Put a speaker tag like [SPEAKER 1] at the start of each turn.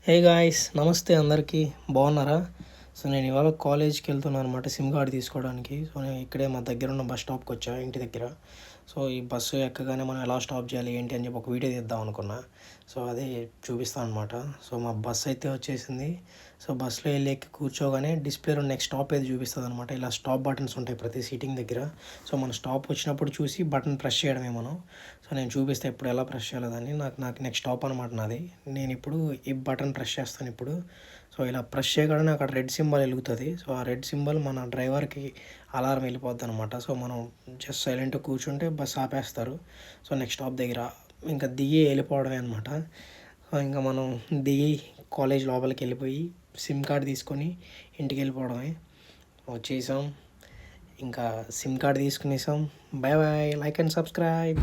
[SPEAKER 1] Hey guys, నమస్తే అందరికీ. బాగున్నారా? సో నేను ఇవాళ కాలేజ్కి వెళ్తున్నాను అనమాట సిమ్ కార్డ్ తీసుకోవడానికి. సో నేను ఇక్కడే మా దగ్గర ఉన్న బస్ స్టాప్కి వచ్చా, ఇంటి దగ్గర. సో ఈ బస్సు ఎక్కగానే మనం ఎలా స్టాప్ చేయాలి ఏంటి అని చెప్పి ఒక వీడియో తీద్దాం అనుకున్నా. సో అదే చూపిస్తాను అనమాట. సో మా బస్ అయితే వచ్చేసింది. సో బస్సులో వెళ్ళి ఎక్కి కూర్చోగానే డిస్ప్లేలో నెక్స్ట్ స్టాప్ ఏది చూపిస్తుంది అనమాట. ఇలా స్టాప్ బటన్స్ ఉంటాయి ప్రతి సీటింగ్ దగ్గర. సో మన స్టాప్ వచ్చినప్పుడు చూసి బటన్ ప్రెస్ చేయడమే మనం. సో నేను చూపిస్తే ఇప్పుడు ఎలా ప్రెస్ చేయాలని నాకు నెక్స్ట్ స్టాప్ అనమాట నాది. నేను ఇప్పుడు ఈ బటన్ ప్రెస్ చేస్తాను ఇప్పుడు. సో ఇలా ప్రెస్ చేయగానే అక్కడ రెడ్ సింబల్ వెలుగుతుంది. సో ఆ రెడ్ సింబల్ మన డ్రైవర్కి అలారం వెళ్ళిపోద్ది అనమాట. సో మనం జస్ట్ సైలెంట్గా కూర్చుంటే బస్ ఆపేస్తారు. సో నెక్స్ట్ స్టాప్ దగ్గర ఇంకా దిగి వెళ్ళిపోవడమే అనమాట. సో ఇంకా మనం దిగి కాలేజ్ లోపలికి వెళ్ళిపోయి సిమ్ కార్డ్ తీసుకొని ఇంటికి వెళ్ళిపోవడమే. వచ్చేసాం, ఇంకా సిమ్ కార్డ్ తీసుకునేసాం. Bye bye, like and subscribe.